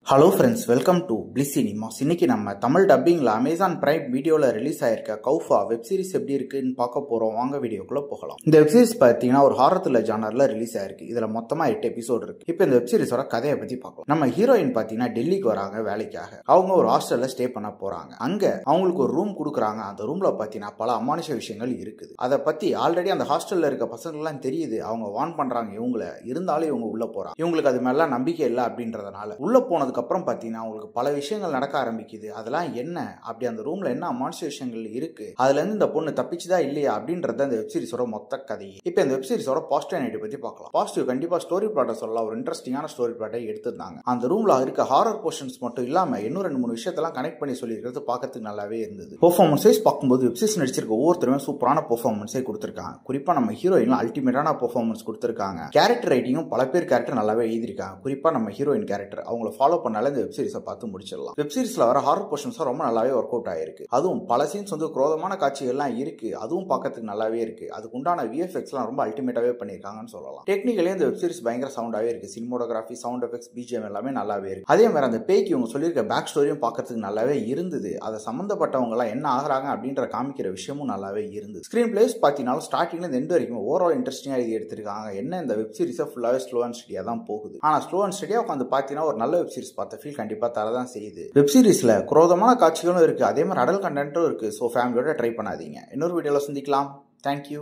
Hello friends, welcome to bliss cinemas. இன்னைக்கு நம்ம Tamil டப்பிங்கில் Amazon prime வீடியோவில் ரிலீஸ் ஆயிருக்க கௌஃபா வெப் சீரிஸ் எப்படி இருக்குன்னு பார்க்க போகிறோம். வாங்க வீடியோக்குள்ளே போகலாம். இந்த வெப் சீரிஸ் பார்த்தீங்கன்னா ஒரு ஹாரர் த்ரில்லர் ஜானரில் ரிலீஸ் ஆயிருக்கு. இதில் மொத்தமாக 8 எபிசோடு இருக்கு. இப்போ இந்த வெப் சீரிஸோட கதையை பற்றி பார்க்கலாம். நம்ம ஹீரோயின் பார்த்தீங்கன்னா டெல்லிக்கு வராங்க வேலைக்காக. அவங்க ஒரு ஹாஸ்டலில் ஸ்டே பண்ண போகிறாங்க. அங்கே அவங்களுக்கு ஒரு ரூம் கொடுக்குறாங்க. அந்த ரூமில் பார்த்தீங்கன்னா பல அமானுஷ விஷயங்கள் இருக்குது. அதை பற்றி ஆல்ரெடி அந்த ஹாஸ்டலில் இருக்க பசங்கள்லாம் தெரியுது. அவங்க வார்ன் பண்ணுறாங்க இவங்களை, இருந்தாலும் இவங்க உள்ளே போகிறாங்க. இவங்களுக்கு அது மேலாம் நம்பிக்கை இல்லை அப்படின்றதுனால உள்ளே போனதுக்கு அப்புறம் பார்த்தீங்கன்னா அவங்களுக்கு பல விஷயங்கள் நடக்க ஆரம்பிக்குது. அதெல்லாம் என்ன, அப்படி அந்த ரூம்ல என்ன அமானுஷ விஷயங்கள் இருக்கு, அதுல இருந்து இந்த பொண்ணு தப்பிச்சுதா இல்லையா அப்படின்றத இந்த வெப் சீரிஸோட மொத்த கதை. இப்போ இந்த வெப் சீரிஸோட பாசிட்டிவ் நைட் பத்தி பார்க்கலாம். பாசிட்டிவ் கண்டிப்பா ஸ்டோரி பிளாட்டை சொல்லலாம். ஒரு இன்ட்ரெஸ்டிங்கான ஸ்டோரி பிளாட்டை எடுத்திருந்தாங்க. அந்த ரூம்ல இருக்க ஹாரர் போர்ஷன்ஸ் மட்டும் இல்லாம இன்னும் 2-3 விஷயத்தெல்லாம் கனெக்ட் பண்ணி சொல்லியிருக்கிறது பார்க்கறதுக்கு நல்லாவே இருந்தது. பெர்ஃபார்மன்ஸ் வைஸ் பார்க்கும்போது வெப் சீரிஸ் நடிச்சிருக்க ஒவ்வொருத்தருமே சூப்பரான பெர்ஃபார்மன்ஸே கொடுத்திருக்காங்க. குறிப்பா நம்ம ஹீரோயின் அல்டிமேட்டான பெர்ஃபார்மன்ஸ் கொடுத்திருக்காங்க. கேரக்டர் ரைட்டிங்கும் பல பேர் கேரக்டர் நல்லாவே எழுதியிருக்காங்க. குறிப்பா நம்ம ஹீரோயின் கேரக்டர் அவங்கள ஃபாலோ பண்ணால இந்த வெப் சீரிஸை பார்த்து முடிச்சிடலாம். வெப் சீரிஸ்ல வர ஹாரர் போர்ஷன்ஸ் ரொம்ப நல்லாவே ஒர்க் அவுட் ஆயிருக்கு. அதுவும் பல சீன்ஸ் குரோதமான காட்சிகள்லாம் இருக்கு. அதுவும் பார்க்கறதுக்கு நல்லாவே இருக்கு. அதுக்கு உண்டான விஎஃப்எக்ஸ்லாம் ரொம்ப அல்டிமேட்டாவே பண்ணிருக்காங்கன்னு சொல்லலாம். டெக்னிக்கலி இந்த வெப் சீரிஸ் பயங்கர சவுண்டாவே இருக்கு. சினிமோட்டோகிராஃபி, சவுண்ட் எஃபெக்ட்ஸ், பிஜிஎம் எல்லாமே நல்லாவே இருக்கு. அதே மாதிரி அந்த பேய்க்கு இவங்க சொல்லியிருக்க பேக் ஸ்டோரியும் பார்க்கறதுக்கு நல்லாவே இருந்தது. அதை சம்பந்தப்பட்டவங்க எல்லாம் என்ன ஆகுறாங்க அப்படின்ற காமிக்கிற விஷயமும் நல்லாவே இருந்தது. ஸ்கிரீன் பிளேஸ் பார்த்தீங்கன்னா ஸ்டார்டிங்ல இருந்து எண்ட் வரைக்கும் ஓவரால் இன்ட்ரெஸ்டிங்கா இது எடுத்திருக்காங்க. என்ன இந்த வெப் சீரிஸ் ஃபுல்லாவே ஸ்லோ அண்ட் ஸ்டடியா தான் போகுது. ஆனா ஸ்லோ அண்ட் ஸ்டடியா உட்காந்து பார்த்தீங்கன்னா ஒரு நல்ல வெப் சீரிஸ் பார்த்த ஃபீல் கண்டிப்பா தரதான் செய்யுது. வெப் சீரிஸ்ல குரோதமான காட்சிகளும் இருக்கு. அதே மாதிரி அடல்ட் கண்டென்ட்டும் இருக்கு. ஸோ ஃபேமிலியோட ட்ரை பண்ணாதீங்க. இன்னொரு வீடியோல சந்திக்கலாம். தேங்க்யூ.